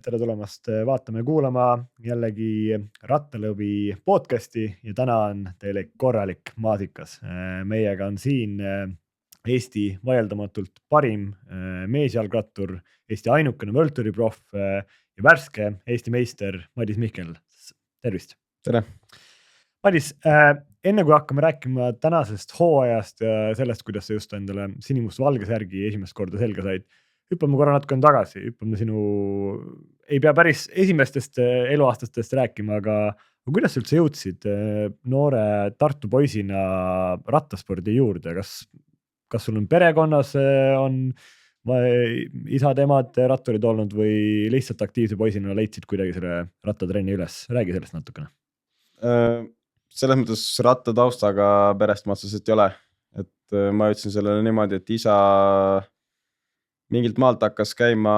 Tere tulemast vaatama ja kuulama jällegi Rattalõvi podcasti ja täna on teile korralik maasikas. Meiega on siin Eesti vaieldamatult parim meesjalgrattur, Eesti ainukene võlturiproff ja värske Eesti meister Madis Mihkel. Tervist! Tere! Madis, enne kui hakkame rääkima tänasest hooajast ja sellest, kuidas sa just endale sinimust-valge särgi esimest korda selga said, hüppame korra natukene tagasi, hüppame sinu, ei pea päris esimestest eluaastastest rääkima, aga kuidas sa üldse jõudsid noore Tartu poisina rattaspordi juurde? Kas sul on perekonnas on isad-emad ratturid olnud või lihtsalt aktiivse poisina leidsid kuidagi selle rattatrenni üles? Räägi sellest natukene. Selles mõttes rattataustaga perest ma otseselt ei ole. Et ma ütlesin sellele niimoodi, et isa mingilt maalt hakkas käima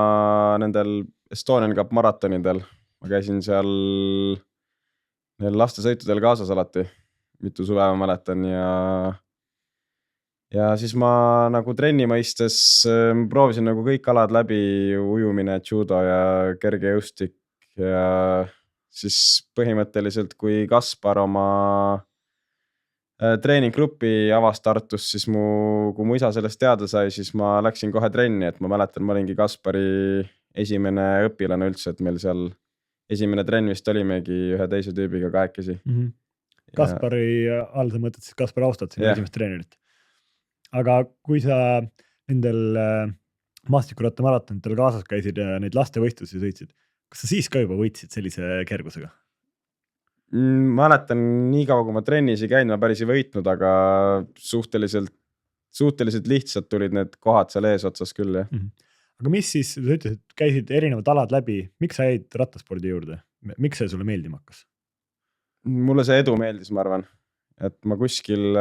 nendel Estonian Cup maratonidel. Ma käisin seal lastesõitudel kaasas alati, mitu suve ma mäletan ja siis ma nagu trenni mõistes proovisin nagu kõik alad läbi, ujumine, judo ja kergejõustik ja siis põhimõtteliselt, kui Kaspar oma treeninggruppi avas Tartus, siis kui mu isa sellest teada sai, siis ma läksin kohe trenni, et ma mäletan, ma olingi Kaspari esimene õpilane üldse, et meil seal esimene trenn vist olimegi ühe teise tüübiga kahekesi. Kaspari all sa mõtled siis Kaspar Austat, sinu esimest treenerit. Aga kui sa nendel maastikurattamaratonitel kaasas käisid ja neid lastevõistlusi sõitsid, kas sa siis ka juba võitsid sellise kergusega? Mäletan, nii kaua kui ma trennis ei käinud, ma päris ei võitnud, aga suhteliselt lihtsalt tulid need kohad seal ees otsas küll. Ja. Aga mis siis, sa ütlesid, et käisid erinevad alad läbi, miks sa jäid rattaspordi juurde? Miks see sulle meeldima hakkas? Mulle see edu meeldis, ma arvan, et ma kuskil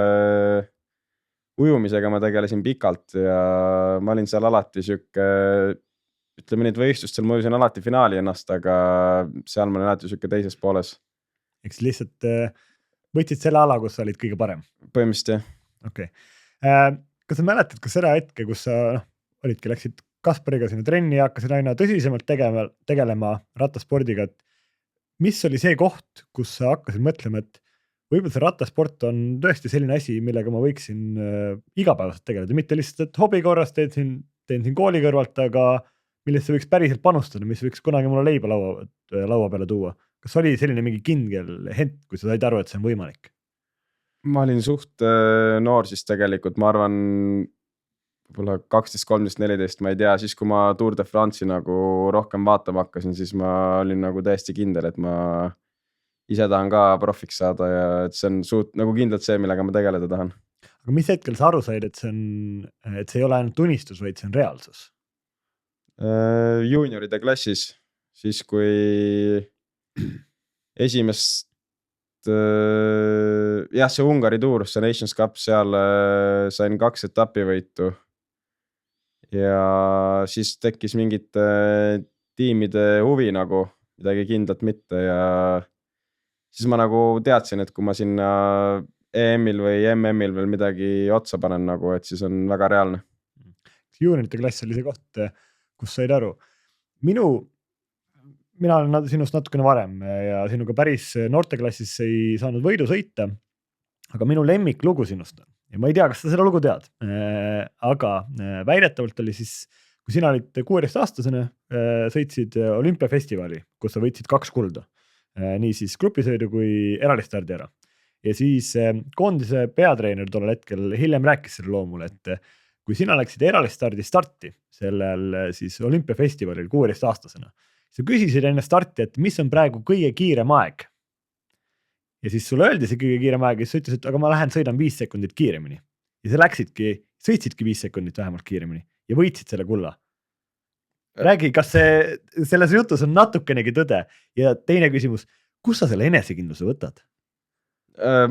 ujumisega ma tegelesin pikalt ja ma olin seal alati siuke, ütleme neid võistlustel, ma ujusin alati finaali ennast, aga seal ma olin alati siuke teises pooles. Eks lihtsalt võtsid selle ala, kus sa olid kõige parem? Põhimõtteliselt jah. Okay. Kas sa mäletad ka seda hetke, kus sa läksid Kaspariga sinna trenni ja hakkasid aina tõsisemalt tegelema rattaspordiga, et mis oli see koht, kus sa hakkasid mõtlema, et võib-olla see rattasport on tõesti selline asi, millega ma võiksin igapäevaselt tegeleda, mitte lihtsalt, et hobi korras teen siin kooli kõrvalt, aga millest võiks päriselt panustada, mis võiks kunagi mulle leiba laua peale tuua. Kas oli selline mingi kindel hetk, kui sa said aru, et see on võimalik? Ma olin suht noor siis tegelikult, ma arvan, võib-olla 12, 13, 14, ma ei tea, siis kui ma Tour de France'i nagu rohkem vaatama hakkasin, siis ma olin nagu täiesti kindel, et ma ise tahan ka profiks saada ja et see on suht nagu kindlalt see, millega ma tegeleda tahan. Aga mis hetkel sa aru said, et see ei ole ainult unistus, vaid see on reaalsus? Junioride klassis, siis kui esimest see Ungari Tour, see Nations Cup, seal sain 2 etapivõitu ja siis tekkis mingite tiimide huvi nagu midagi kindlat mitte ja siis ma nagu teadsin, et kui ma sinna EM-il või MM-il veel midagi otsa panen nagu, et siis on väga reaalne. Juniorite klass oli see koht, kus said aru. Mina olen sinust natukene varem ja sinuga päris noorteklassis ei saanud võidu sõita, aga minu lemmiklugu sinust on. Ja ma ei tea, kas sa seda lugu tead, aga väidetavalt oli siis, kui sina olid 16-aastasena, sõitsid olümpiafestivali, kus sa võitsid 2 kulda. Nii siis grupisõidu kui eralistardi ära. Ja siis koondise peatreener tollel hetkel hiljem rääkis selle loo mulle, et kui sina läksid eralistardi starti sellel siis olümpiafestivalil 16-aastasena, sa küsisid enne starti, et mis on praegu kõige kiirem aeg. Ja siis sulle öeldi see kõige kiirem aeg ja siis sa ütlesid, et aga ma lähen sõidan 5 sekundit kiiremini. Ja sa sõitsidki 5 sekundit vähemalt kiiremini ja võitsid selle kulla. Räägi, kas selles jutus on natukenegi tõde? Ja teine küsimus, kus sa selle enesekindluse võtad?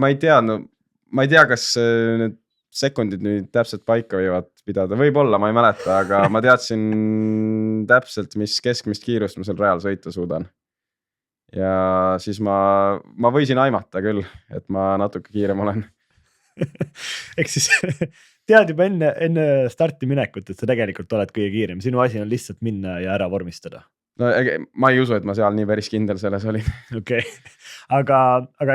Ma ei tea, kas need sekundid nüüd täpselt paika võivad pidada. Võib-olla, ma ei mäleta, aga ma teadsin täpselt, mis keskmist kiirust ma seal reaal sõita suudan. Ja siis ma võisin aimata küll, et ma natuke kiirem olen. Ehk siis tead juba enne starti minekut, et sa tegelikult oled kõige kiirem. Sinu asi on lihtsalt minna ja ära vormistada. no ma ei usu, et ma seal nii päris kindel selles olin. Okei. Aga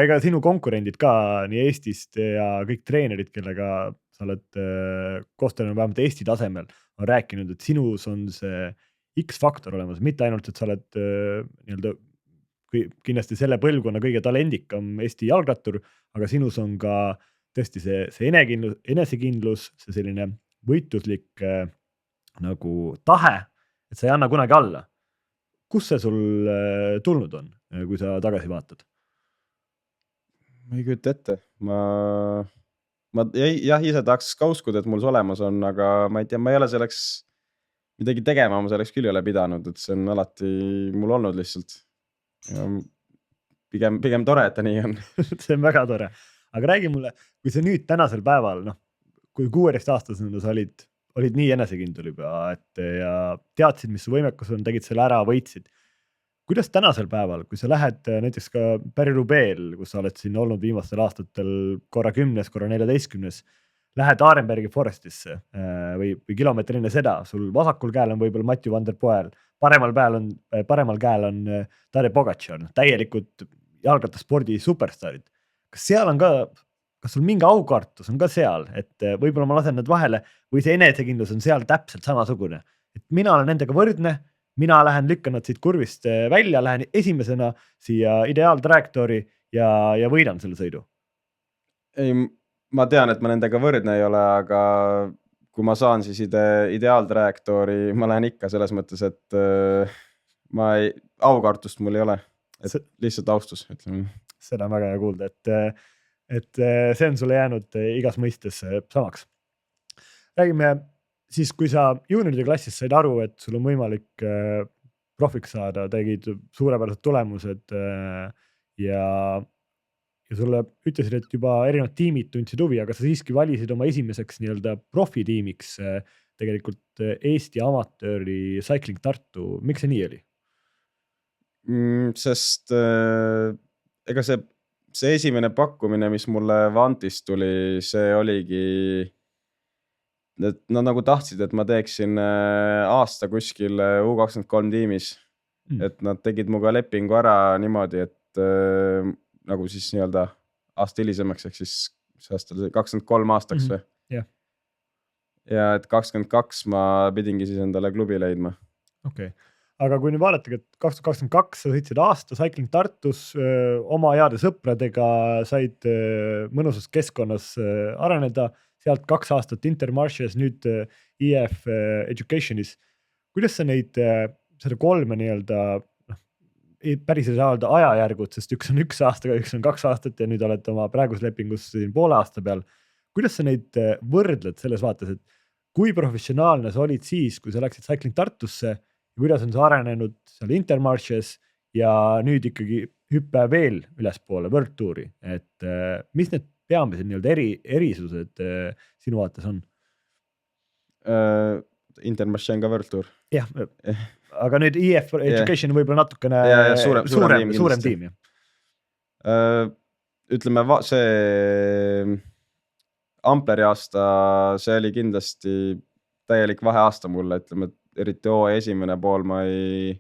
ega sinu konkurendid ka nii Eestist ja kõik treenerid, kellega sa oled koostöönud vähemalt Eesti tasemel, on rääkinud, et sinus on see X-faktor olemas, mitte ainult, et sa oled nii-öelda kindlasti selle põlvkonna kõige talendikam Eesti jalgrattur, aga sinus on ka tõesti see enesekindlus, see selline võitluslik nagu tahe, et sa ei anna kunagi alla. Kus see sul tulnud on, kui sa tagasi vaatad? Ma ei kujuta ette. Ma jah, ise tahaks ka uskuda, et mul see olemas on, aga ma ei tea, ma ei ole selleks midagi tegema, ma selleks küll ei ole pidanud, et see on alati mul olnud lihtsalt. Ja pigem tore, et ta nii on. See on väga tore. Aga räägi mulle, kui sa nüüd tänasel päeval, kui 16-aastasena sa olid nii enesekindel juba, et ja teadsid, mis su võimekus on, tegid selle ära, võitsid. Kuidas tänasel päeval, kui sa lähed näiteks ka Paris-Roubaix'l, kus sa oled siin olnud viimastel aastatel korra 10, korra 14, lähed Arenbergi Forestisse või kilomeetri enne seda, sul vasakul käel on võib-olla Mathieu van der Poel, paremal käel on Tadej Pogačar, täielikult jalgrattaspordi superstaarid. Kas seal on ka, kas sul mingi aukartus on ka seal, et võib-olla ma lasen nad vahele või see enesekindlus on seal täpselt samasugune, et mina olen nendega võrdne, mina lükkan nad siit kurvist välja, lähen esimesena siia ideaaltrajektoori ja võidan selle sõidu? Ei, ma tean, et ma nendega võrdne ei ole, aga kui ma saan siis ideaaltrajektoori, ma lähen ikka selles mõttes, et aukartust mul ei ole, et lihtsalt austus, ütleme. Seda on väga hea kuulda, et see on sulle jäänud igas mõistes samaks. Räägime siis, kui sa juunioride klassis said aru, et sul on võimalik profiks saada, tegid suurepärased tulemused ja sulle ütlesid, et juba erinevad tiimid tundsid huvi, aga sa siiski valisid oma esimeseks nii-öelda profitiimiks tegelikult Eesti amatööri Cycling Tartu. Miks see nii oli? Sest ega see esimene pakkumine, mis mulle Vantist tuli, see oligi, et nad nagu tahtsid, et ma teeksin aasta kuskil U23 tiimis, et nad tegid muga lepingu ära niimoodi, et nagu siis nii-öelda aasta hilisemaks, ehk siis see aasta 23 aastaks või? Ja et 22 ma pidingi siis endale klubi leidma. Okei. Aga kui nüüd vaadatage, et 2022 sa sõitsid aasta Cycling Tartus oma heade sõpradega, said mõnusas keskkonnas areneda, sealt 2 aastat Intermarches, nüüd EF Educationis. Kuidas sa neid, seda 3 nii-öelda, päris ei saa öelda ajajärgud, sest üks on 1 aastaga, üks on 2 aastat ja nüüd oled oma praegus lepingus poole aasta peal. Kuidas sa neid võrdled selles vaates, et kui professionaalne sa olid siis, kui sa läksid Cycling Tartusse, ja kuidas on see arenenud seal Intermarches ja nüüd ikkagi hüppe veel ülespoole World Touri, et mis need peamised nii-öelda erisused sinu vaates on? Intermarche on ka World Tour. Jah, aga nüüd EF Education võib-olla natukene suurem tiim. Ütleme, see Ampleri aasta, see oli kindlasti täielik vaheaasta mulle, ütleme, eriti hooaja esimene pool ma ei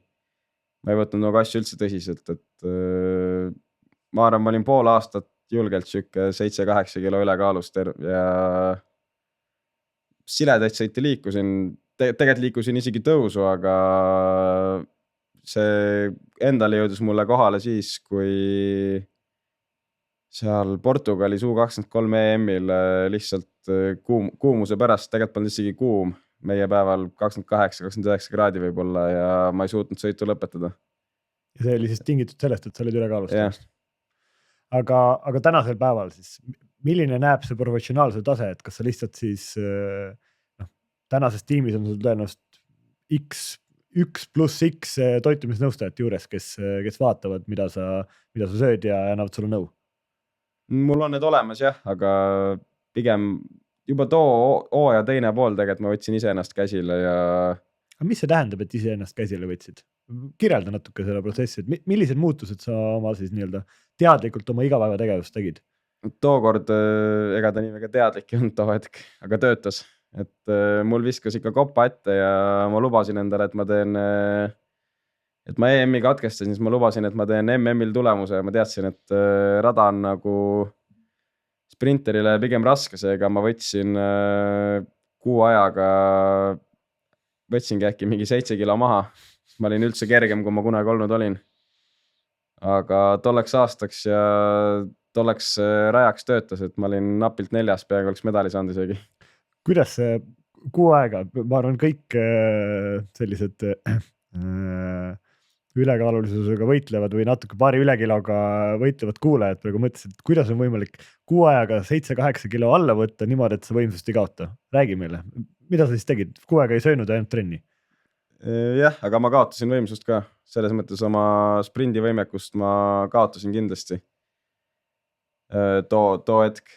võtnud nagu asju üldse tõsiselt, et ma arvan, ma olin pool aastat julgelt sükke 7-8 kilo ülekaalust ja siledaid sõiti liikusin, tegelikult liikusin isegi tõusu, aga see endale jõudis mulle kohale siis, kui seal Portugalis U23 EM-il lihtsalt kuumuse pärast, tegelikult polnud isegi kuum, meie päeval 28-29 kraadi võib-olla ja ma ei suutnud sõitu lõpetada. Ja see oli siis tingitud sellest, et sa olid ülekaalust. Aga tänasel päeval siis, milline näeb see professionaalse tase, et kas sa lihtsalt siis tänases tiimis on sul tõenäoliselt X+X toitumisnõustajat juures, kes vaatavad, mida sa sööd ja annavad sulle nõu? Mul on need olemas jah, aga pigem juba hooaja teine pool tegelikult ma võtsin ise ennast käsile ja... Aga mis see tähendab, et ise ennast käsile võtsid? Kirjelda natuke selle protsessi, et millised muutused sa oma siis nii-öelda teadlikult oma igapäeva tegevust tegid? Tookord ega ta nii väga teadlik ei olnud too hetk, aga töötas. Et mul viskas ikka kopa ette ja ma lubasin endale, et ma teen et ma EM-i katkestasin, siis ma lubasin, et ma teen MM-il tulemuse ja ma teadsin, et rada on nagu sprinterile pigem raske, seega ma võtsin kuu ajaga, võtsingi äkki mingi 7 kilo maha. Ma olin üldse kergem, kui ma kunagi olnud olin. Aga tolleks aastaks ja tolleks rajaks töötas, et ma olin napilt 4, peaaegu oleks medali saanud isegi. Kuidas see kuu aega, ma arvan, kõik sellised ülekaalulisusega võitlevad või natuke paari ülekiloga võitlevad kuulajad praegu mõtlesid, et kuidas on võimalik kuu ajaga 7-8 kilo alla võtta niimoodi, et sa võimsust ei kaota. Räägi meile, mida sa siis tegid? Kuu aega ei söönud ainult trenni? Jah, aga ma kaotasin võimsust ka. Selles mõttes oma sprindivõimekust ma kaotasin kindlasti. Too hetk.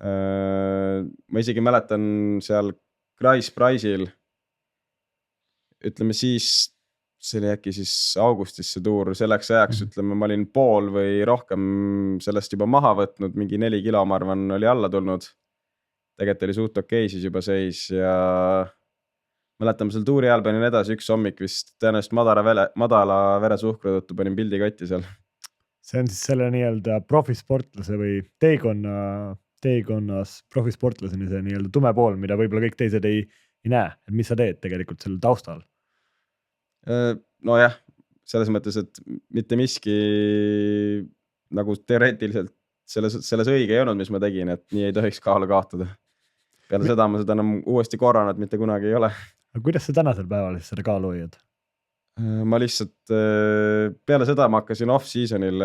Ma isegi mäletan seal Price'il, ütleme siis, see oli äkki siis augustis see tuur, selleks ajaks, ütleme, ma olin pool või rohkem sellest juba maha võtnud, mingi 4 kilo, ma arvan, oli alla tulnud. Tegelikult oli suht okei siis juba seis ja mäletame seal tuuri ajal panin edasi üks hommik vist tõenäoliselt madala veresuhkru tõttu panin pildi kotti seal. See on siis selle nii-öelda profisportlase või teekonnas profisportlaseni see nii-öelda tume pool, mida võib-olla kõik teised ei näe. Et mis sa teed tegelikult selle taustal? No jah, selles mõttes, et mitte miski nagu teoreetiliselt selles õige ei olnud, mis ma tegin, et nii ei tohiks kaalu kaotada. Peale seda ma seda enam uuesti korranud mitte kunagi ei ole. Aga kuidas sa tänasel päeval siis seda kaalu hoiad? Ma lihtsalt peale seda ma hakkasin off-seasonil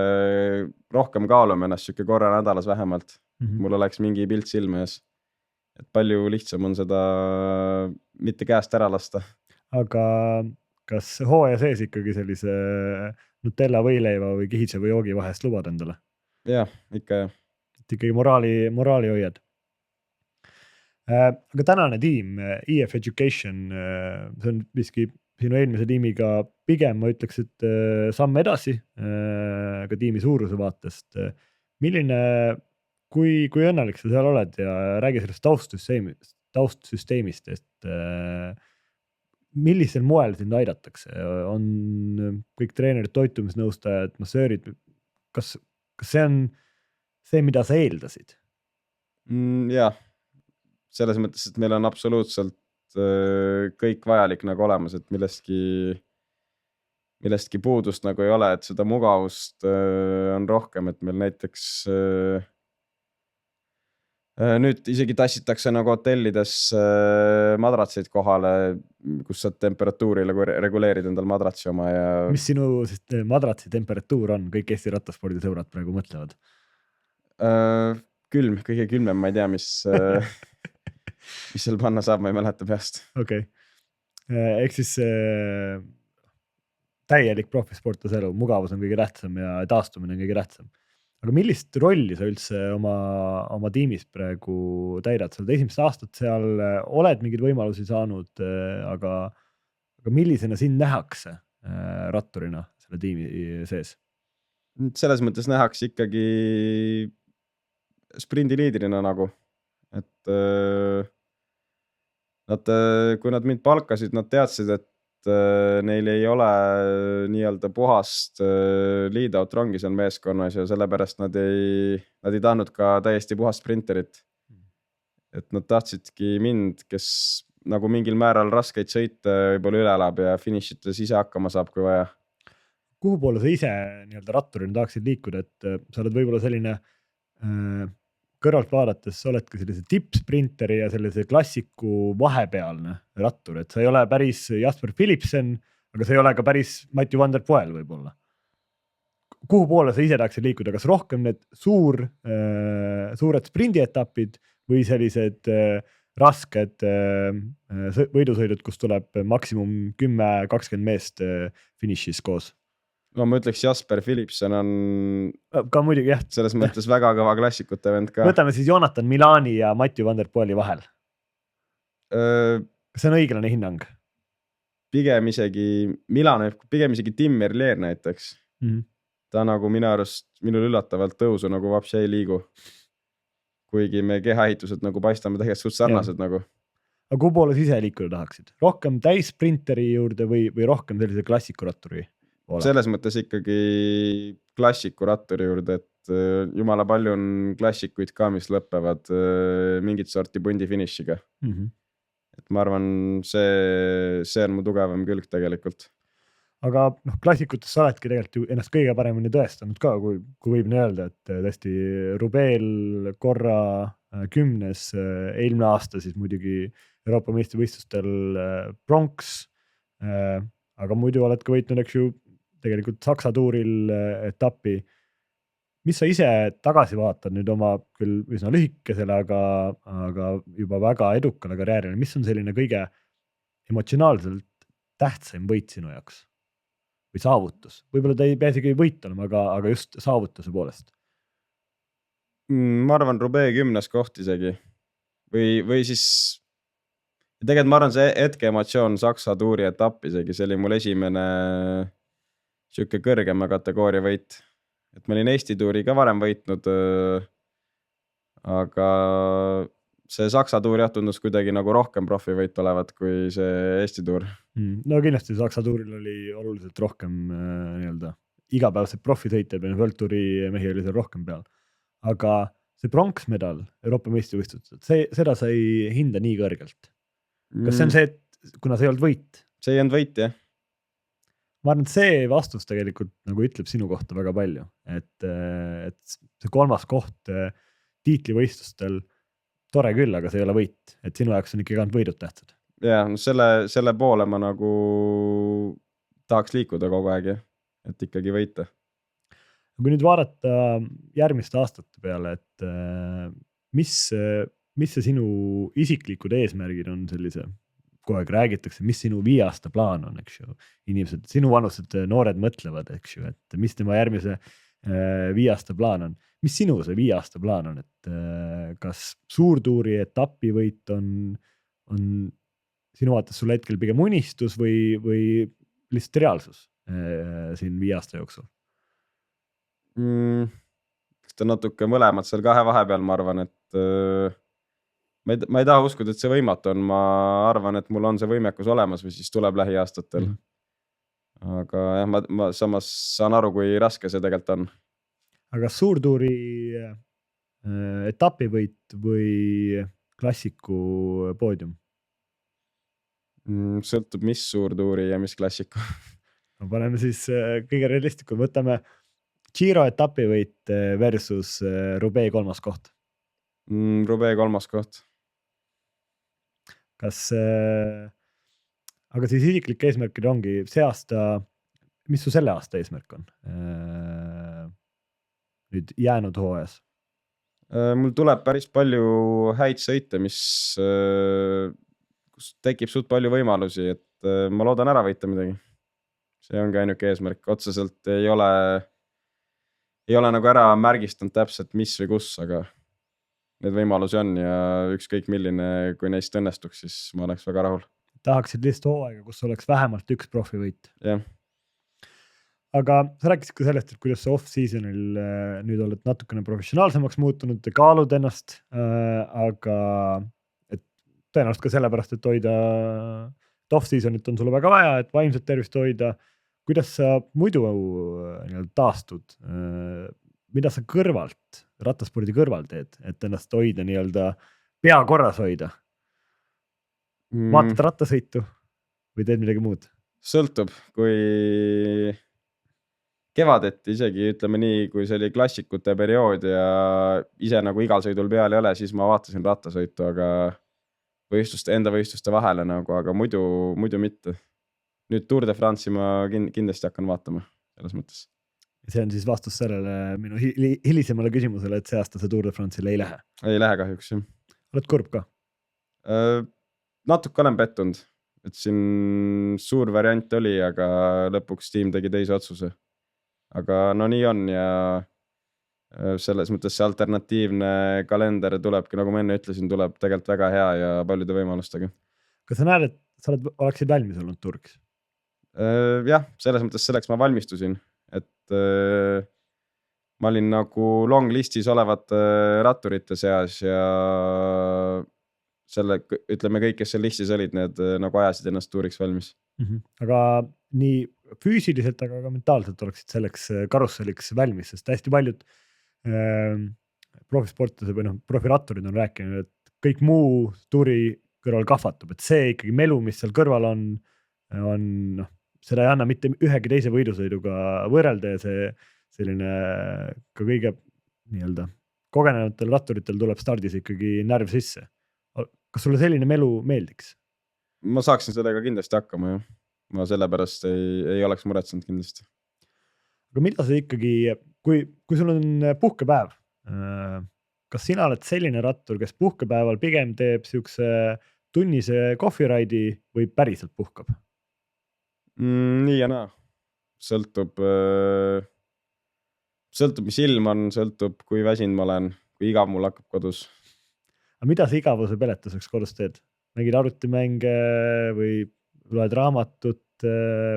rohkem kaaluma ennast siuke korra nädalas vähemalt. Mul oleks mingi pilt silme ees. Et palju lihtsam on seda mitte käest ära lasta. Aga kas hooaja sees ikkagi sellise Nutella võileiva või kihitseva joogi vahest lubad endale? Jah, ikka jah. Et ikkagi moraali hoiad. Aga tänane tiim, EF Education, see on viski sinu eelmise tiimiga pigem, ma ütleks, et samm edasi ka tiimi suuruse vaatest. Milline, kui õnnelik sa seal oled ja räägi sellest taustsüsteemist, et millisel moel sind aidatakse? On kõik treenerid, toitumisnõustajad, massöörid, kas see on see, mida sa eeldasid? Jah, selles mõttes, et meil on absoluutselt kõik vajalik nagu olemas, et millestki puudust nagu ei ole, et seda mugavust on rohkem, et meil näiteks nüüd isegi tassitakse nagu hotellides madratseid kohale, kus saad temperatuuri reguleerida endal madratsi oma ja... Mis sinu madratsi temperatuur on? Kõik Eesti rattaspordisõbrad praegu mõtlevad. Külm, kõige külmem, ma ei tea, mis seal panna saab, ma ei mäleta peast. Okei. Ehk siis täielik profisportlase elu, mugavus on kõige tähtsam ja taastumine on kõige tähtsam. Aga millist rolli sa üldse oma tiimis praegu täidad? Sa oled esimest aastat seal, oled mingeid võimalusi saanud, aga millisena sind nähakse ratturina selle tiimi sees? Selles mõttes nähakse ikkagi sprindiliidrina nagu, et kui nad mind palkasid, nad teadsid, et neil ei ole nii-öelda puhast lead-out rongi seal meeskonnas ja sellepärast nad ei tahtnud ka täiesti puhast sprinterit. Et nad tahtsidki mind, kes nagu mingil määral raskeid sõite võib-olla üle elab ja finišites ise hakkama saab, kui vaja. Kuhu poole sa ise nii-öelda ratturina tahaksid liikuda, et sa oled võib-olla selline kõrvalt vaadates, sa oledki sellise tippsprinteri ja sellise klassiku vahepealne rattur, et sa ei ole päris Jasper Philipsen, aga sa ei ole ka päris Matthew van der Poel võib-olla. Kuhu poole sa ise tahaksid liikuda, kas rohkem need suured sprindietapid või sellised rasked võidusõidud, kus tuleb maksimum 10-20 meest finišis koos? No ma ütleks, Jasper Philipsen on ka muidugi jah. Selles mõttes väga kõva klassikute vend ka. Võtame siis Jonathan Milani ja Matthew van der Poeli vahel. See on õiglane hinnang? Pigem isegi Tim Merlier näiteks. Ta nagu minul üllatavalt tõusu nagu vapsi ei liigu. Kuigi me kehaehitused nagu paistame tegelikult suht sarnased nagu. Aga kuhu poole sa ise liikuda tahaksid? Rohkem täisprinteri juurde või rohkem sellise klassikuratturi? selles mõttes ikkagi klassiku ratturi juurde, et jumala palju on klassikuid ka, mis lõppevad mingit sorti pundi finišiga. Et ma arvan, see on mu tugevam külg tegelikult. Aga klassikutes sa oledki tegelikult ju ennast kõige paremini tõestanud ka, kui võib nii öelda, et tõesti Rubeel korra 10. eelmine aasta siis muidugi Euroopa meistrivõistlustel pronks, aga muidu oled ka võitnud, eks ju, tegelikult Saksa tuuril etappi. Mis sa ise tagasi vaatad nüüd oma küll üsna lühikesele, aga juba väga edukale karjäärile, mis on selline kõige emotsionaalselt tähtsaim võit sinu jaoks? Või saavutus? Võib-olla ta ei pea isegi võit olema, aga just saavutuse poolest. Ma arvan Roubaix 10. koht isegi. Või siis tegelikult ma arvan see hetke emotsioon Saksa tuuri etapp isegi, see oli mul esimene siuke kõrgema kategooria võit. Et ma olin Eesti tuuri ka varem võitnud, aga see Saksa tuur jah tundus kuidagi nagu rohkem profivõit olevat kui see Eesti tuur. No kindlasti Saksa tuuril oli oluliselt rohkem nii-öelda igapäevased profisõitjad, World Touri mehi oli seal rohkem peal. Aga see pronksmedal Euroopa meistrivõistlustel, seda sa ei hinda nii kõrgelt. Kas see on see, et kuna see ei olnud võit? See ei olnud võit, jah. Ma arvan, et see vastus tegelikult nagu ütleb sinu kohta väga palju, et see 3. koht tiitlivõistlustel tore küll, aga see ei ole võit, et sinu jaoks on ikkagi ainult võidud tähtsad. Ja, no selle poole ma nagu tahaks liikuda kogu aeg, et ikkagi võita. Kui nüüd vaadata järgmiste aastate peale, et mis see sinu isiklikud eesmärgid on sellise, kogu aeg räägitakse, mis sinu 5 aasta plaan on, eks ju. Inimesed, sinu vanused noored mõtlevad, eks ju, et mis tema järgmise 5 aasta plaan on. Mis sinu see 5 aasta plaan on, et kas suurtuuri etapivõit on sinu vaates sulle hetkel pigem unistus või lihtsalt reaalsus siin 5 aasta jooksul? Ta natuke mõlemad seal kahe vahepeal, ma arvan, et ma ei taha uskuda, et see võimatu on, ma arvan, et mul on see võimekus olemas või siis tuleb lähiaastatel. Aga jah, ma samas saan aru, kui raske see tegelikult on. Aga suurtuuri etapivõit või klassiku poodium? Sõltub, mis suurtuuri ja mis klassiku. No paneme siis kõige realistlikult, võtame Giro etapivõit versus Roubaix 3. koht. Roubaix 3. koht. Kas, aga siis isiklik eesmärkid ongi see aasta, mis su selle aasta eesmärk on? Nüüd jäänud hooajas? Mul tuleb päris palju häid sõite, kus tekib suht palju võimalusi, et ma loodan ära võita midagi. See ongi ainuke eesmärk. Otseselt ei ole nagu ära märgistanud täpselt mis või kus, aga need võimalusi on ja ükskõik milline, kui neist õnnestuks, siis ma oleks väga rahul. Tahaksid lihtsalt hooaega, kus oleks vähemalt üks profivõit. Jah. Aga sa rääkisid ka sellest, et kuidas sa off-seasonil nüüd oled natukene professionaalsemaks muutunud, kaalud ennast, aga et tõenäoliselt ka sellepärast, et hoida off-seasonit on sulle väga vaja, et vaimset tervist hoida. Kuidas sa muidu taastud? Mida sa kõrvalt, rattaspordi kõrval teed, et ennast hoida pea korras hoida? Vaatad rattasõitu või teed midagi muud? Sõltub, kui kevadeti isegi, ütleme nii, kui see oli klassikute periood ja ise nagu igal sõidul peal ei ole, siis ma vaatasin rattasõitu, aga enda võistluste vahele nagu, aga muidu mitte. Nüüd Tour de France'i ma kindlasti hakkan vaatama selles mõttes. See on siis vastus sellele minu hilisemale küsimusele, et see aasta see Tour de France'ile ei lähe? Ei lähe kahjuks, jah. Oled kurb ka? Natuke olen pettunud, et siin suur variant oli, aga lõpuks tiim tegi teise otsuse. Aga no nii on ja selles mõttes see alternatiivne kalender tulebki, nagu ma enne ütlesin, tuleb tegelikult väga hea ja paljude võimalustega. Kas sa näed, et sa oleksid valmis olnud Turgis? Jah, selles mõttes selleks ma valmistusin, et ma olin nagu long listis olevate ratturite seas ja ütleme kõik, kes seal listis olid, need nagu ajasid ennast tuuriks valmis. Aga nii füüsiliselt, aga ka mentaalselt oleksid selleks karusselliks valmis, sest hästi paljud profisportlased või profiratturid on rääkinud, et kõik muu tuuri kõrval kahvatub, et see ikkagi melu, mis seal kõrval on seda ei anna mitte ühegi teise võidusõiduga võrrelda ja see selline ka kõige nii-öelda kogenenutel ratturitel tuleb stardis ikkagi närv sisse. Kas sulle selline melu meeldiks? Ma saaksin sellega kindlasti hakkama, jah. Ma sellepärast ei oleks muretsenud kindlasti. Aga mida see ikkagi, kui sul on puhkepäev, kas sina oled selline rattur, kes puhkepäeval pigem teeb siukse tunnise kohviraidi või päriselt puhkab? Nii ja naa. Sõltub, mis ilm on, sõltub, kui väsinud ma olen, kui igav mul hakkab kodus. Aga mida sa igavuse peletuseks kodus teed? Mängid arvutimänge või loed raamatut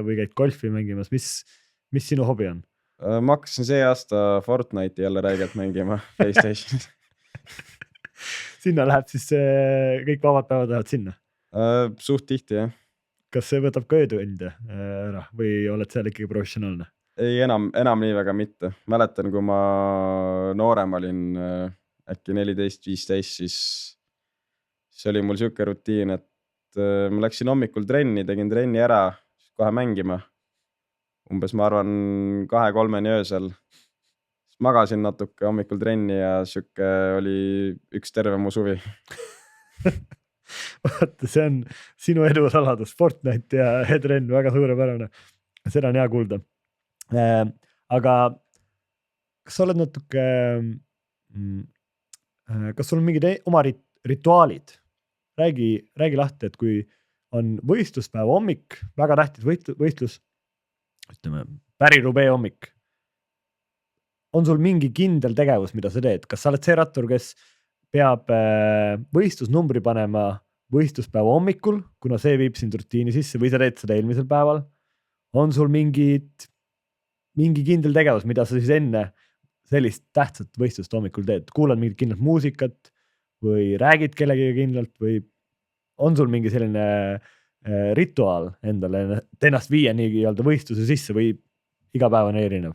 või käid golfi mängimas? Mis sinu hobi on? Ma hakkasin see aasta Fortnite'i jälle räigelt mängima PlayStationis. Sinna läheb siis kõik vabad päevad lähevad sinna? Suht tihti, jah. Kas see võtab ka öötunde ära või oled seal ikkagi professionaalne? Ei, enam nii väga mitte. Mäletan, kui ma noorem olin, äkki 14-15, siis oli mul siuke rutiin, et ma läksin hommikul trenni, tegin trenni ära, kohe mängima. Umbes ma arvan 2-3 öösel. Magasin natuke hommikul trenni ja siuke oli üks terve mu suvi. Vaata, see on sinu edu saladus, Fortnite ja trenn, väga suurepärane. Seda on hea kuulda. Aga kas sa oled natuke, kas sul on mingid oma rituaalid? Räägi lahti, et kui on võistluspäeva hommik, väga tähtis võistlus, ütleme, Paris-Roubaix hommik, on sul mingi kindel tegevus, mida sa teed? Kas sa oled see rattur, kes peab võistlusnumbri panema võistluspäeva hommikul, kuna see viib sind rutiini sisse või sa teed seda eelmisel päeval? On sul mingi kindel tegevus, mida sa siis enne sellist tähtsat võistlust hommikul teed? Kuulad mingit kindlat muusikat või räägid kellegagi kindlalt või on sul mingi selline rituaal endale ennast viia nii-öelda võistluse sisse või iga päev on erinev?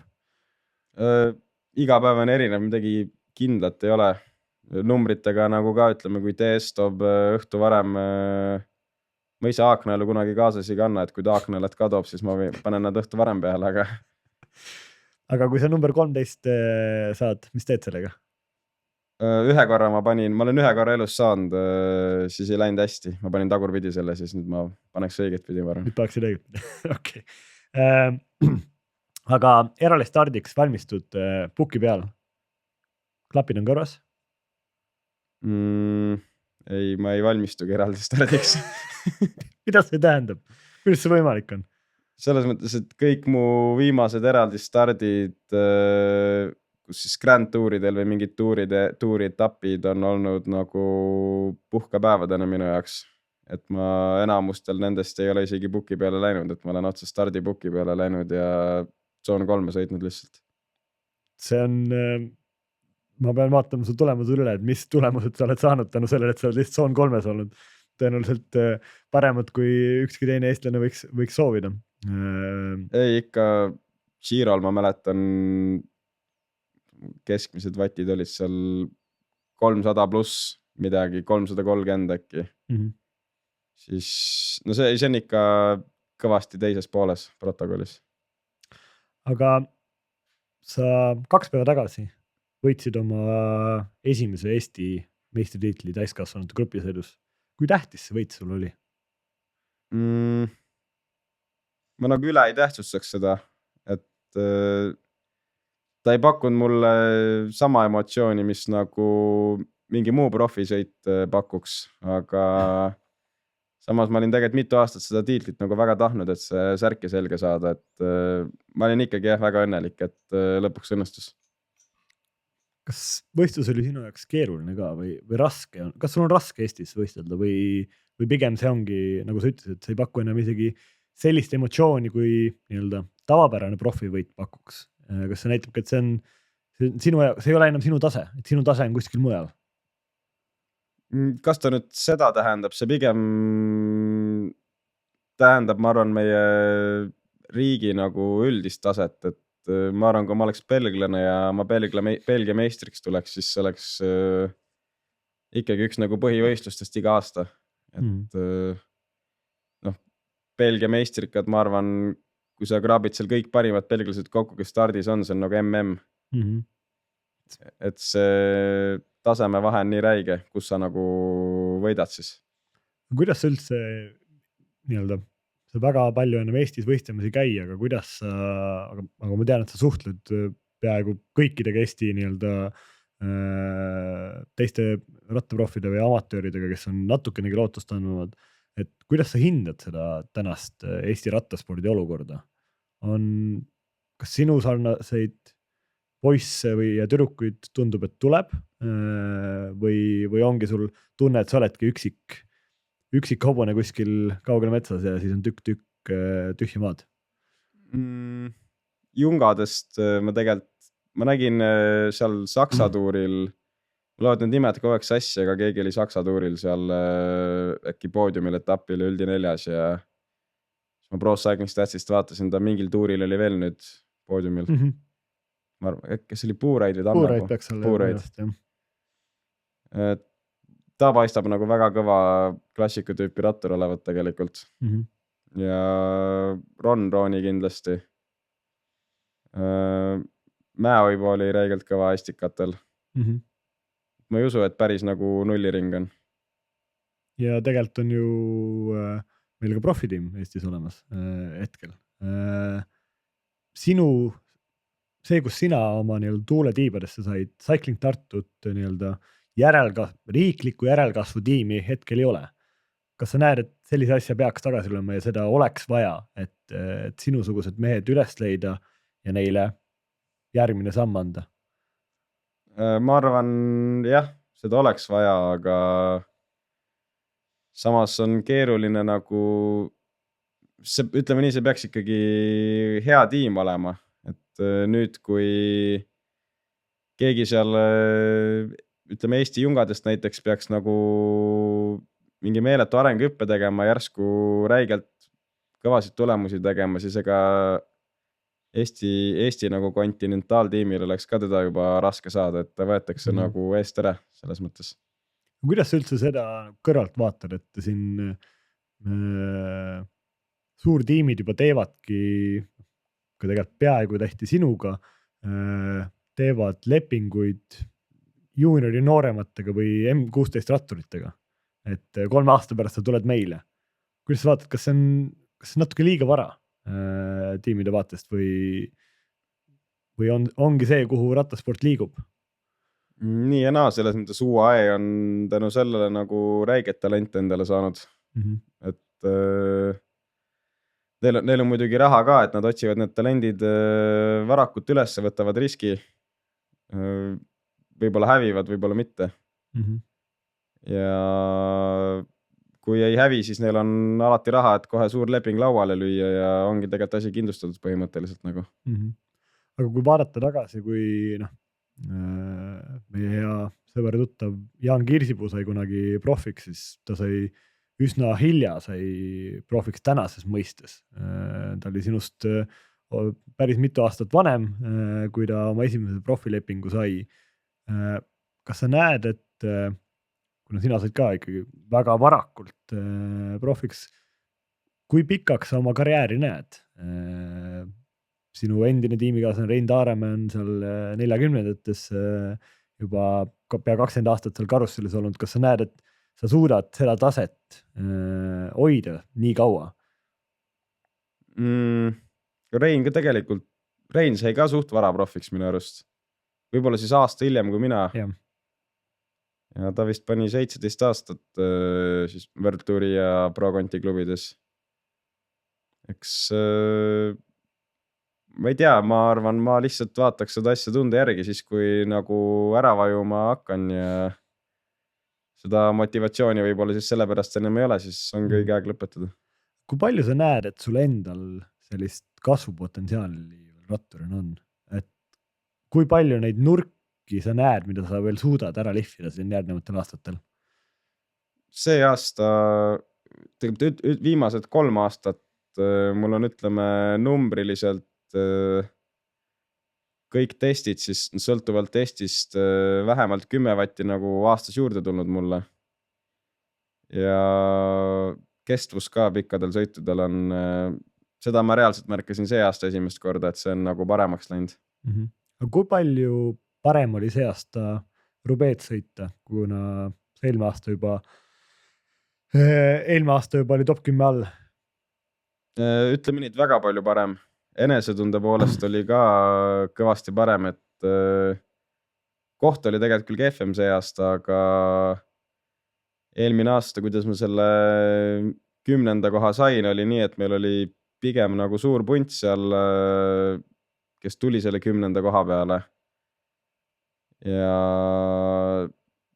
Iga päev on erinev, midagi kindlat ei ole. Numbritega nagu ka ütleme, kui TS toob õhtu varem, ma ise Aaknaelu kunagi kaasas ei kanna, et kui ta Aaknaelet ka toob, siis ma panen nad õhtu varem peale, aga kui sa number 13 saad, mis teed sellega? Ühe korra ma olen ühe korra elus saanud, siis ei läinud hästi. Ma panin tagurpidi selle, siis nüüd ma paneks õiget pidi varem. Nüüd paneksid õiget pidi, okei. Aga eraldi stardiks valmistud puki peal? Klapid on korras? Ei, ma ei valmistugi eraldi stardiks. Mida see tähendab? Kuidas see võimalik on? Selles mõttes, et kõik mu viimased eraldi stardid, kus siis Grand Touridel või mingid tuuri etapid on olnud nagu puhkepäevadena minu jaoks. Et ma enamustel nendest ei ole isegi puki peale läinud, et ma olen otsa stardi puki peale läinud ja Zone 3 sõitnud lihtsalt. See on, ma pean vaatama su tulemused üle, et mis tulemused sa oled saanud tänu sellele, et sa oled lihtsalt Zone 3-s olnud. Tõenäoliselt paremad kui ükski teine eestlane võiks soovida. Ei, ikka Girol ma mäletan, keskmised vatid olid seal 300 pluss midagi, 330 äkki. Siis, no see on ikka kõvasti teises pooles protokollis. Aga sa 2 päeva tagasi võitsid oma esimese Eesti meistritiitli täiskasvanute grupisõidus. Kui tähtis see võit sul oli? Ma nagu üle ei tähtsustaks seda, et ta ei pakkunud mulle sama emotsiooni, mis nagu mingi muu profisõit pakuks, aga samas ma olin tegelikult mitu aastat seda tiitlit nagu väga tahtnud, et see särki selge saada, et ma olin ikkagi väga õnnelik, et lõpuks õnnestus. Kas võistlus oli sinu jaoks keeruline ka või raske? Kas sul on raske Eestis võistelda või pigem see ongi, nagu sa ütlesid, et sa ei paku enam isegi sellist emotsiooni, kui nii-öelda tavapärane profivõit pakuks? Kas see näitabki, et see ei ole enam sinu tase, et sinu tase on kuskil mujal? Kas ta nüüd seda tähendab? See pigem tähendab, ma arvan, meie riigi nagu üldist taset, et ma arvan, kui ma oleks belglane ja ma Belgia meistriks tuleks, siis see oleks ikkagi üks nagu põhivõistlustest iga aasta. Et noh, Belgia meistrikad, ma arvan, kui sa kraabid seal kõik parimad belglased kokku, kes stardis on, see on nagu et see tasemevahe on nii räige, kus sa nagu võidad siis. Kuidas sa üldse nii-öelda, sa väga palju enam Eestis võistlemisi käi, aga kuidas sa, aga ma tean, et sa suhtled peaaegu kõikidega Eesti nii-öelda teiste rattaproffide või amatööridega, kes on natukenegi lootust andnud, et kuidas sa hindad seda tänast Eesti rattaspordi olukorda? Kas sinu sarnaseid poisse ja tüdrukuid tundub, et tuleb või ongi sul tunne, et sa oledki üksik hobune kuskil kaugel metsas ja siis on tükk tühja maad? Jungadest ma nägin seal Saksa tuuril, ma lood need nimed kogu aeg sassi, aga keegi oli Saksa tuuril seal äkki poodiumil etapil Üldi 4 ja ma Pro Cycling Statsist vaatasin, ta mingil tuuril oli veel nüüd poodiumil. Ma arvan, kes oli Puuraid või Tammepu? Puuraid peaks olla. Puuraid. Ta paistab nagu väga kõva klassiku tüüpi rattur olevat tegelikult. Ja Roni kindlasti. Mäeoibo oli räigelt kõva estikatel. Ma ei usu, et päris nagu nulliring on. Ja tegelikult on ju meil ka profitiim Eestis olemas hetkel. See, kus sina oma tuuletiibadesse said Cycling Tartut riikliku järelkasvu tiimi hetkel ei ole. Kas sa näed, et sellise asja peaks tagasi olema ja seda oleks vaja, et sinusugused mehed üles leida ja neile järgmine samm anda? Ma arvan, jah, seda oleks vaja, aga samas on keeruline nagu, ütleme nii, see peaks ikkagi hea tiim olema. Et nüüd, kui keegi seal, ütleme Eesti jungadest näiteks peaks nagu mingi meeletu arenguhüppe tegema, järsku räigelt kõvasid tulemusi tegema, siis ega Eesti nagu kontinentaaltiimil oleks ka teda juba raske saada, et ta võetakse nagu eest ära selles mõttes. Kuidas sa üldse seda kõrvalt vaatad, et siin suurtiimid juba teevadki, kui tegelikult peaaegu tehti sinuga, teevad lepinguid juuniori noorematega või M16 ratturitega, et 3 aasta pärast sa tuled meile. Kuidas sa vaatad, kas see on natuke liiga vara tiimide vaatest või ongi see, kuhu rattasport liigub? Nii ja naa, selles mõttes UAE on tänu sellele nagu räiget talent endale saanud. Et neil on muidugi raha ka, et nad otsivad need talendid varakult üles, võtavad riski. Võib-olla hävivad, võib-olla mitte. Ja kui ei hävi, siis neil on alati raha, et kohe suur leping lauale lüüa ja ongi tegelikult asi kindlustatud põhimõtteliselt nagu. Aga kui vaadata tagasi, kui meie hea sõber tuttav Jaan Kirsipuu sai kunagi profiks, siis ta sai üsna hilja profiks tänases mõistes. Ta oli sinust päris mitu aastat vanem, kui ta oma esimese profilepingu sai. Kas sa näed, et kuna sina said ka ikkagi väga varakult profiks, kui pikaks sa oma karjääri näed? Sinu endine tiimikaaslane Rein Taaremäe on seal 40-ndates juba pea 20 aastat seal karussellis olnud. Kas sa näed, et sa suudad seda taset hoida nii kaua? Rein ka tegelikult, Rein sai ka suht vara profiks minu arust. Võib-olla siis aasta hiljem kui mina. Ja ta vist pani 17 aastat siis World Touri ja Pro Conti klubides. Eks ma ei tea, ma arvan, ma lihtsalt vaataks seda asja tunde järgi siis, kui nagu ära vajuma hakkan ja seda motivatsiooni võib-olla siis sellepärast enam ei ole, siis on kõige aeg lõpetada. Kui palju sa näed, et sul endal sellist kasvupotentsiaali ratturina on? Et kui palju neid nurki sa näed, mida sa veel suudad ära lihvida siin järgnevatel aastatel? See aasta, tegelikult viimased 3 aastat mul on, ütleme, numbriliselt kõik testid siis sõltuvalt testist vähemalt 10 vatti nagu aastas juurde tulnud mulle. Ja kestvus ka pikkadel sõitudel on, seda ma reaalselt märkasin see aasta esimest korda, et see on nagu paremaks läinud. Aga kui palju parem oli see aasta Roubaix sõita, kuna see eelmine aasta juba oli top 10 all? Ütleme nii, et väga palju parem. Enesetunde poolest oli ka kõvasti parem, et koht oli tegelikult küll kehvem see aasta, aga eelmine aasta, kuidas ma selle 10. koha sain, oli nii, et meil oli pigem nagu suur punt seal, kes tuli selle 10. koha peale. Ja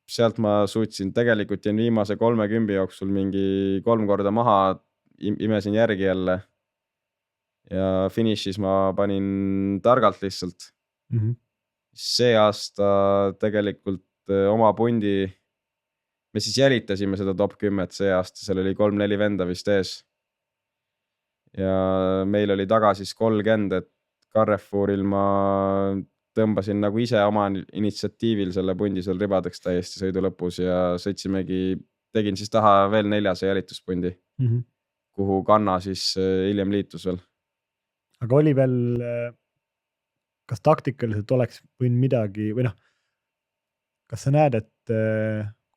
sealt ma suutsin, tegelikult jäin viimase 30 jooksul mingi 3 korda maha, imesin järgi jälle. Ja finišis ma panin targalt lihtsalt. See aasta tegelikult oma pundi, me siis jälitasime seda top 10 see aasta, seal oli 3-4 venda vist ees. Ja meil oli taga siis 30, et Carrefouril ma tõmbasin nagu ise oma initsiatiivil selle pundi seal ribadeks täiesti sõidu lõpus ja sõitsimegi, tegin siis taha veel 4 jälituspundi, kuhu Kanna siis hiljem liitus veel. Aga oli veel, kas taktikaliselt oleks võinud midagi, või noh, kas sa näed, et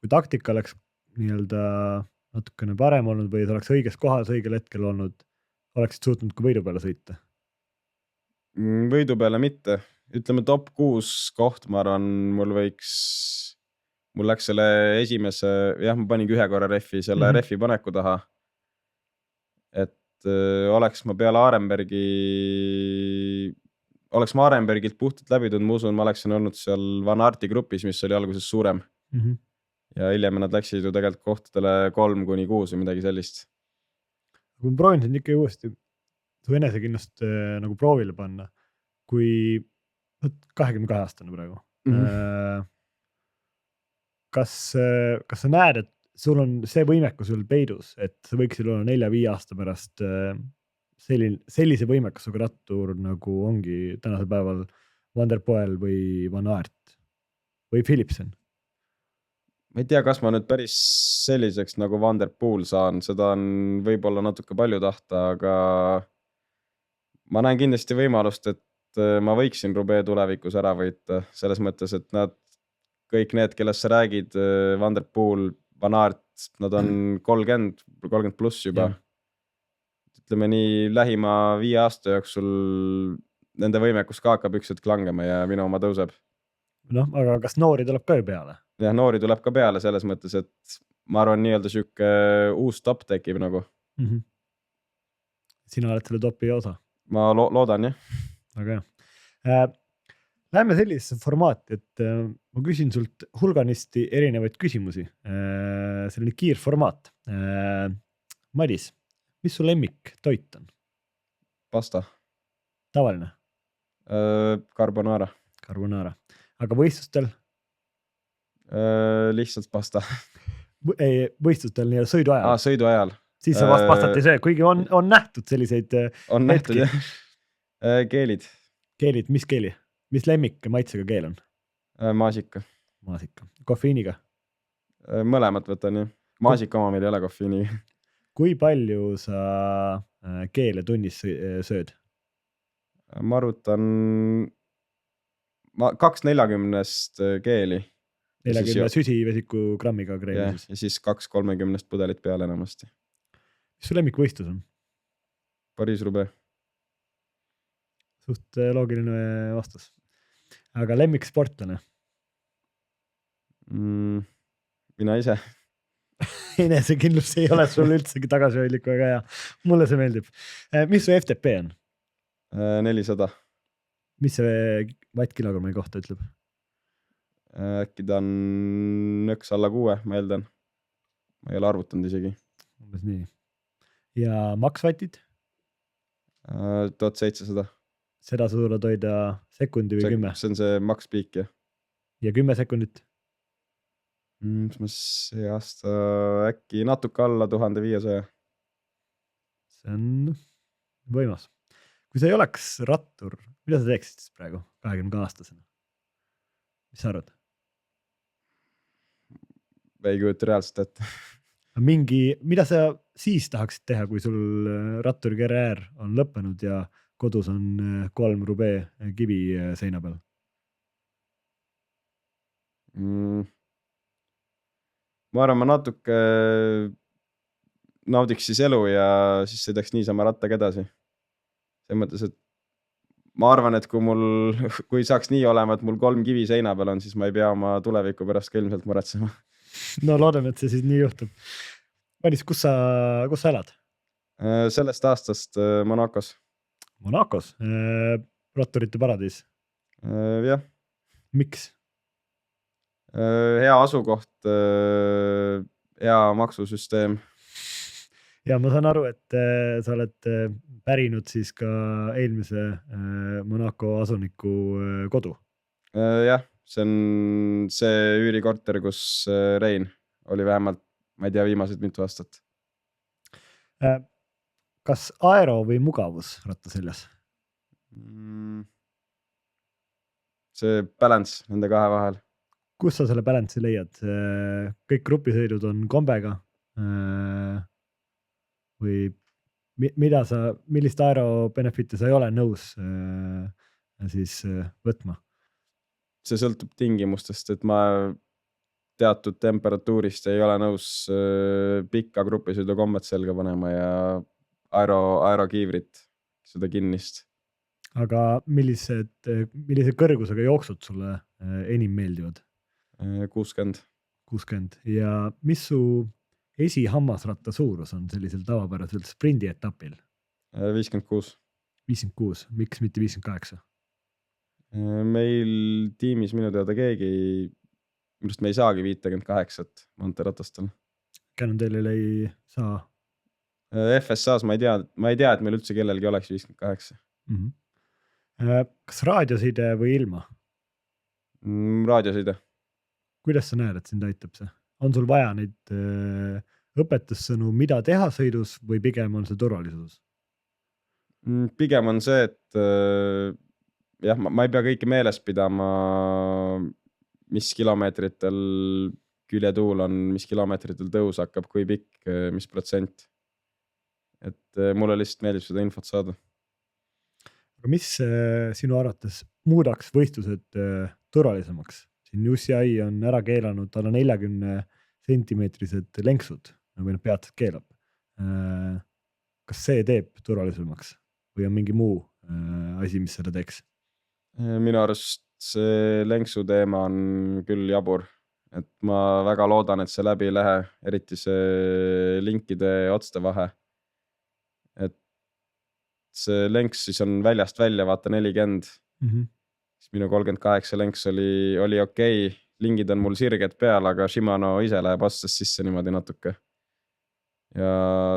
kui taktika oleks nii-öelda natukene parem olnud või oleks õiges kohas õigel hetkel olnud, oleksid suutnud ka võidu peale sõita? Võidu peale mitte. Ütleme top 6 koht, ma arvan, mul läks selle esimese, jah, ma paningi 1 korra refi, selle refi paneku taha. Et oleks ma peale oleks ma Arenbergilt puhtalt läbi tulnud, ma usun, ma oleksin olnud seal Van Aerti grupis, mis oli alguses suurem. Ja hiljem nad läksid ju tegelikult kohtadele 3-6 või midagi sellist. Kui ma proovin sind ikka uuesti su enesekindlust nagu proovile panna, kui 22 aastane praegu. Kas sa näed, et sul on see võimekus sul peidus, et sa võiksid olla 4-5 aasta pärast sellise võimekusega rattur, nagu ongi tänasel päeval Van der Poel või Van Aert või Philipsen? Ma ei tea, kas ma nüüd päris selliseks nagu Van der Poel saan, seda on võib-olla natuke palju tahta, aga ma näen kindlasti võimalust, et ma võiksin Roubaix tulevikus ära võita, selles mõttes, et nad kõik need, kellest sa räägid, Van der Poel, Van Aert, nad on 30 pluss juba. Ütleme nii, lähima 5 aasta jooksul nende võimekus ka hakkab üks hetk langema ja minu oma tõuseb. Aga kas noori tuleb ka ju peale? Jah, noori tuleb ka peale selles mõttes, et ma arvan, nii-öelda süke uus top tekib nagu. Sina oled selle topi osa? Ma loodan, jah. Aga jah. Läheme sellisesse formaati, et ma küsin sult hulganisti erinevaid küsimusi. Selline kiirformaat. Madis, mis su lemmik toit on? Pasta. Tavaline? Carbonara. Carbonara. Aga võistlustel? Lihtsalt pasta. Ei, võistlustel nii sõidu ajal? Sõidu ajal. Siis sa vast pastat ei söö, kuigi on nähtud selliseid on nähtud, jah. Keelid. Keelid, mis keeli? Mis lemmik maitsega keel on? Maasika. Maasika. Kofeiiniga? Mõlemat võtan, jah. Maasika oma meil ei ole kofeiiniga. Kui palju sa keele tunnis sööd? Ma arvutan 240 keeli. 40 süsivesiku grammiga kreemi. Ja siis 230 pudelit peale enamasti. Mis su lemmikvõistlus on? Paris-Roubaix. Suht loogiline vastus. Aga lemmiksportlane? Mina ise. Enesekindlus ei ole sul üldsegi tagasihoidlik, väga hea. Mulle see meeldib. Mis su FTP on? 400. Mis see vattkilogrammi kohta ütleb? Äkki ta on nõks alla 6, ma eeldan. Ma ei ole arvutanud isegi. Umbes nii. Ja maksvatid? 1700. Seda sa suudad hoida sekundi või 10? See on see makspiik, jah. Ja 10 sekundit? Mis ma see aasta äkki natuke alla 1500. See on võimas. Kui sa ei oleks rattur, mida sa teeksid siis praegu 20-aastasena? Mis sa arvad? Ei kujuta reaalselt ette. Mida sa siis tahaksid teha, kui sul ratturi karjäär on lõppenud ja kodus on 3 rubee kivi seina peal? Ma arvan, ma natuke naudiks siis elu ja siis sõidaks niisama rattaga edasi. Selles mõttes, et ma arvan, et kui saaks nii olema, et mul 3 kivi seina peal on, siis ma ei pea oma tuleviku pärast ka ilmselt muretsema. No loodame, et see siis nii juhtub. Madis, kus sa elad? Sellest aastast Monacos. Monacos, ratturite paradiis. Jah, Miks? hea asukoht, hea maksusüsteem. Ja ma saan aru, et sa oled pärinud siis ka eelmise Monaco asuniku kodu. Jah, see on see üürikorter, kus Rein oli vähemalt, ma ei tea, viimased mitu aastat. Kas aero või mugavus ratta seljas? See balance nende kahe vahel. Kus sa selle balance'i leiad? Kõik grupisõidud on kombega või millist aero benefit'i sa ei ole nõus siis võtma? See sõltub tingimustest, et ma teatud temperatuurist ei ole nõus pikka grupisõidu kombet selga panema ja aerokiivrit, seda kinnist. Aga millise kõrgusega jooksud sulle enim meeldivad? 60. Ja mis su esihammasratta suurus on sellisel tavapärasel sprindi etapil? 56. 56, miks mitte 58? Meil tiimis minu teada keegi, millest me ei saagi 58 maanteeratastel. Cannondale'il ei saa? FSA-s ma ei tea, et meil üldse kellelgi oleks 58. Kas raadioside või ilma? Raadioside. Kuidas sa näed, et sind aitab see? On sul vaja neid õpetussõnu, mida teha sõidus või pigem on see turvalisus? Pigem on see, et jah, ma ei pea kõike meeles pidama, mis kilomeetritel küljetuul on, mis kilomeetritel tõus hakkab, kui pikk, mis protsent. Et mulle lihtsalt meeldib seda infot saada. Aga mis sinu arvates muudaks võistlused turvalisemaks? Siin UCI on ära keelanud alla 40 sentimeetrised lenksud või peatselt keelab. Kas see teeb turvalisemaks või on mingi muu asi, mis seda teeks? Minu arust see lenksu teema on küll jabur, et ma väga loodan, et see läbi ei lähe, eriti see linkide otste vahe. Et see lenks siis on väljast välja, vaata 40. Minu 38 lenks oli okei. Lingid on mul sirged peal, aga Shimano ise läheb otsast sisse niimoodi natuke. Ja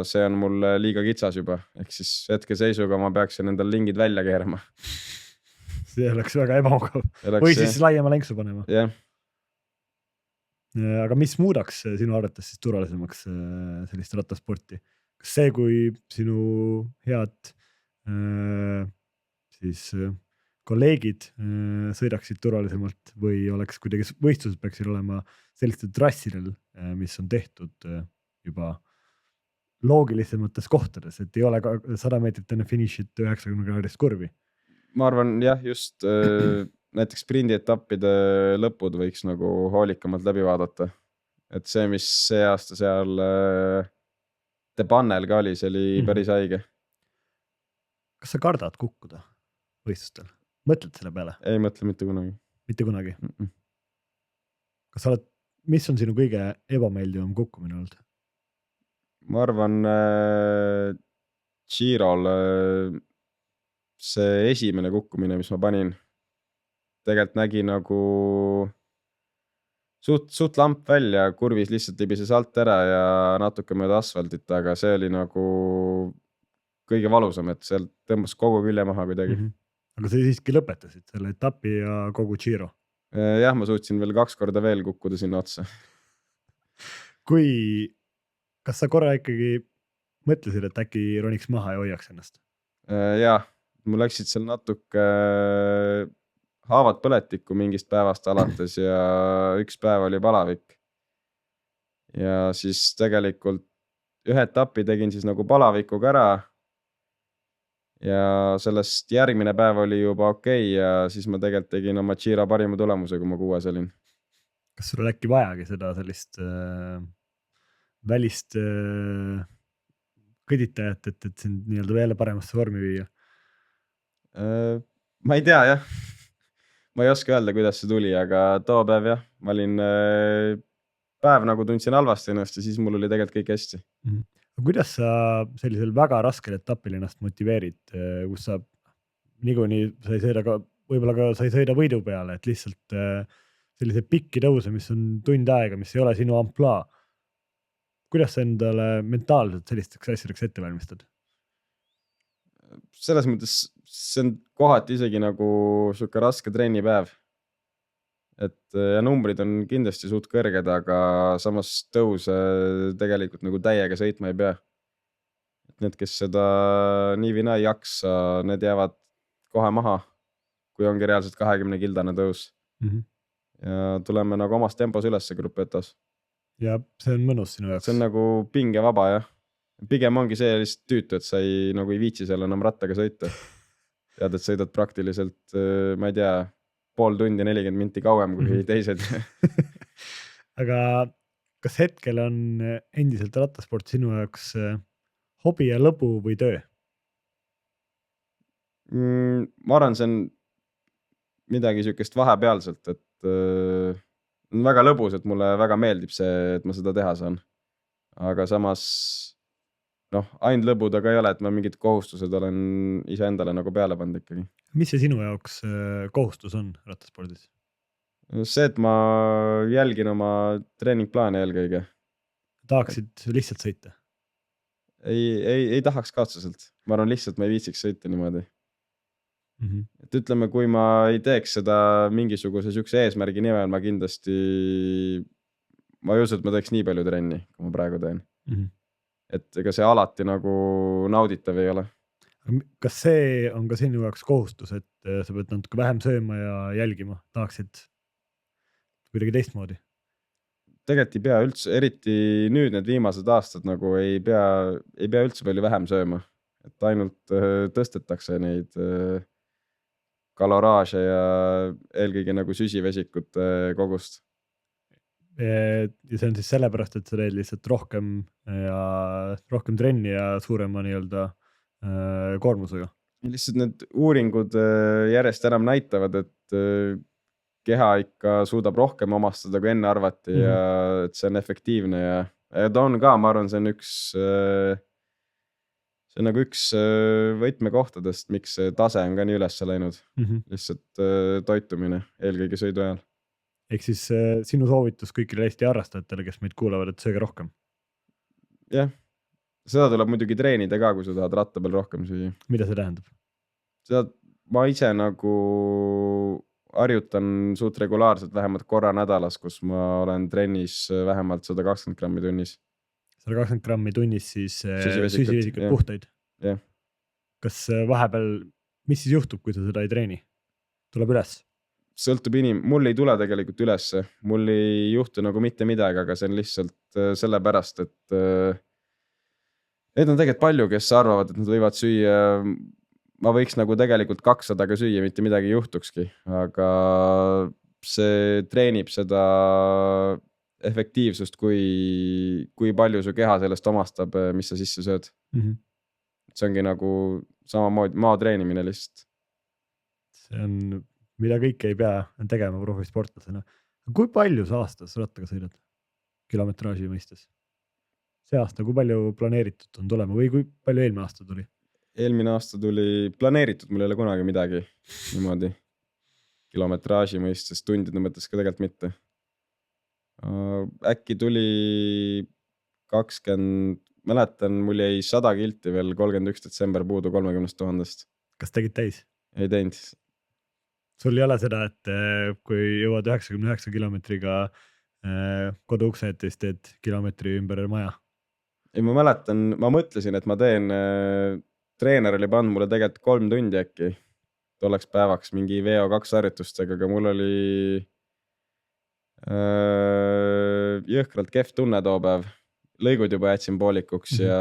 see on mul liiga kitsas juba. Ehk siis hetkeseisuga ma peaksin endal lingid välja keerama. See oleks väga ebamugav. Või siis laiema lenksu panema. Jah. Aga mis muudaks sinu arvates siis turvalisemaks sellist rattasporti? Kas see, kui sinu head siis kolleegid sõidaksid turvalisemalt või oleks kuidagi võistlused peaksid olema sellistel trassidel, mis on tehtud juba loogilisemates kohtades, et ei ole 100 meetrit enne finišit 90 kraadist kurvi? Ma arvan, jah, just näiteks sprindietappide lõpud võiks nagu hoolikamalt läbi vaadata. Et see, mis see aasta seal The Pannel ka oli, see oli päris haige. Kas sa kardad kukkuda võistlustel? Mõtled selle peale? Ei mõtle mitte kunagi. Mitte kunagi? Kas sa mis on sinu kõige ebameeldivam kukkumine olnud? Ma arvan, Girol see esimene kukkumine, mis ma panin, tegelikult nägi nagu suht lamp välja, kurvis lihtsalt libises alt ära ja natuke mööda asfaltit, aga see oli nagu kõige valusam, et seal tõmbas kogu külje maha kuidagi. Aga sa siiski lõpetasid selle etapi ja kogu Giro? Jah, ma suutsin veel 2 korda veel kukkuda sinna otsa. Kas sa korra ikkagi mõtlesid, et äkki roniks maha ja hoiaks ennast? Jaa, mul läksid seal natuke haavad põletikku mingist päevast alates ja üks päev oli palavik. Ja siis tegelikult ühe etapi tegin siis nagu palavikuga ära. Ja sellest järgmine päev oli juba okei ja siis ma tegelikult tegin oma Giro parima tulemuse, kui ma 6. olin. Kas sul äkki vajagi seda sellist välist kõditajat, et sind nii-öelda veel paremasse vormi viia? Ma ei tea jah. Ma ei oska öelda, kuidas see tuli, aga too päev jah, ma olin päev nagu tundsin halvasti ennast ja siis mul oli tegelikult kõik hästi. Kuidas sa sellisel väga raskel etapil ennast motiveerid, kus sa niikuinii sa ei sõida ka, võib-olla ka sa ei sõida võidu peale, et lihtsalt selliseid pikki tõuse, mis on tund aega, mis ei ole sinu amplaa. Kuidas sa endale mentaalselt sellisteks asjadeks ette valmistad? Selles mõttes see on kohati isegi nagu siuke raske trennipäev. Et ja numbrid on kindlasti suht kõrged, aga samas tõuse tegelikult nagu täiega sõitma ei pea. Et need, kes seda nii või naa ei jaksa, need jäävad kohe maha, kui ongi reaalselt 20-kildane tõus. Ja tuleme nagu omas tempos ülesse grupetas. Ja see on mõnus sinu jaoks. See on nagu pingevaba jah. Pigem ongi see lihtsalt tüütu, et sa ei viitsi seal enam rattaga sõita. Tead, et sõidad praktiliselt, ma ei tea, pool tundi 40 minti kauem kui teised. Aga kas hetkel on endiselt rattasport sinu jaoks hobi ja lõbu või töö? Ma arvan, see on midagi siukest vahepealselt, et on väga lõbus, et mulle väga meeldib see, et ma seda teha saan. Aga samas ainult lõbud aga ei ole, et ma mingid kohustused olen ise endale nagu peale pannud ikkagi. Mis see sinu jaoks kohustus on rattaspordis? See, et ma jälgin oma treeningplaane eelkõige. Tahaksid lihtsalt sõita? Ei tahaks ka otseselt. Ma arvan lihtsalt, ma ei viitsiks sõita niimoodi. Et ütleme, kui ma ei teeks seda mingisuguse siukse eesmärgi nimel, ma kindlasti, ma ei usu, et ma teeks nii palju trenni, kui ma praegu teen. Et ega see alati nagu nauditav ei ole. Kas see on ka sinu jaoks kohustus, et sa pead natuke vähem sööma ja jälgima? Tahaksid kuidagi teistmoodi? Tegelikult ei pea üldse, eriti nüüd need viimased aastad nagu ei pea üldse palju vähem sööma. Et ainult tõstetakse neid kaloraaže ja eelkõige nagu süsivesikute kogust. Ja see on siis sellepärast, et sa teed lihtsalt rohkem trenni ja suurema nii-öelda koormusega. Lihtsalt need uuringud järjest enam näitavad, et keha ikka suudab rohkem omastada, kui enne arvati ja et see on efektiivne ja ta on ka, ma arvan, see on nagu üks võtmekohtadest, miks see tase on ka nii üles läinud. Lihtsalt toitumine eelkõige sõidu ajal. Ehk siis sinu soovitus kõigile Eesti harrastajatele, kes meid kuulavad, et sööge rohkem? Jah, seda tuleb muidugi treenida ka, kui sa tahad ratta peal rohkem süüa. Mida see tähendab? Seda ma ise nagu harjutan suht regulaarselt vähemalt korra nädalas, kus ma olen trennis vähemalt 120 grammi tunnis. 120 grammi tunnis siis süsivesikut puhtaid? Jah. Kas vahepeal, mis siis juhtub, kui sa seda ei treeni? Tuleb üles? Sõltub mul ei tule tegelikult ülesse, mul ei juhtu nagu mitte midagi, aga see on lihtsalt sellepärast, et need on tegelikult palju, kes arvavad, et nad võivad süüa, ma võiks nagu tegelikult 200 ka süüa, mitte midagi ei juhtukski, aga see treenib seda efektiivsust, kui palju su keha sellest omastab, mis sa sisse sööd. See ongi nagu samamoodi maa treenimine lihtsalt. See on mida kõike ei pea tegema profisportlasena. Kui palju sa aastas rattaga sõidad kilometraaži mõistes? See aasta, kui palju planeeritud on tulema või kui palju eelmine aasta tuli? Eelmine aasta tuli planeeritud, mul ei ole kunagi midagi niimoodi kilometraaži mõistes, tundide mõttes ka tegelikult mitte. Äkki tuli 20, mäletan, mul jäi 100 kilti veel 31. detsember puudu 30 000. Kas tegid täis? Ei teinud. Sul ei ole seda, et kui jõuad 99 kilometriga kodu ukse ette, siis teed kilometri ümber maja? Ei, ma mäletan, ma mõtlesin, et ma teen treener oli pannud mulle tegelikult 3 tundi äkki tolleks päevaks mingi VO2 harjutustega, aga mul oli jõhkralt kehv tunne too päev. Lõigud juba jätsin poolikuks ja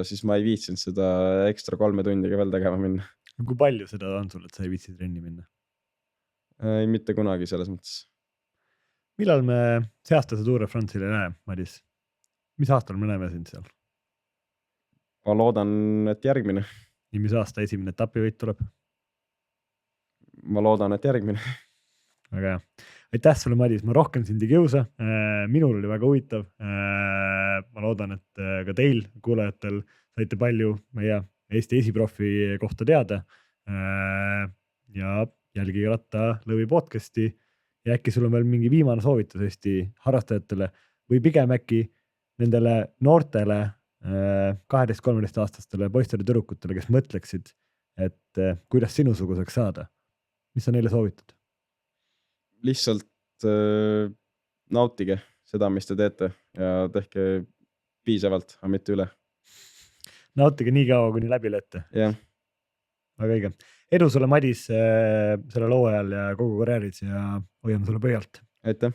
siis ma ei viitsinud seda ekstra 3 tundiga veel tegema minna. Kui palju seda on sul, et sa ei viitsi trenni minna? Ei, mitte kunagi selles mõttes. Millal me see aasta see Tour de France'il ei näe, Madis? Mis aastal me näeme sind seal? Ma loodan, et järgmine. Ja mis aasta esimene etapivõit tuleb? Ma loodan, et järgmine. Väga hea. Aitäh sulle, Madis, ma rohkem sind ei kiusa. Minul oli väga huvitav. Ma loodan, et ka teil, kuulajatel, saite palju meie Eesti esiprofi kohta teada. Ja jälgige Rattalõvi podcasti ja äkki sul on veel mingi viimane soovitus Eesti harrastajatele või pigem äkki nendele noortele 12-13 aastastele poistele tüdrukutele, kes mõtleksid, et kuidas sinusuguseks saada. Mis sa neile soovitad? Lihtsalt nautige seda, mis te teete ja tehke piisavalt, aga mitte üle. Nautige nii kaua, kuni läbi lööte. Jah. Väga õige. Edu sulle, Madis, selle loo ajal ja kogu karjääris ja hoiame sulle pöialt. Aitäh.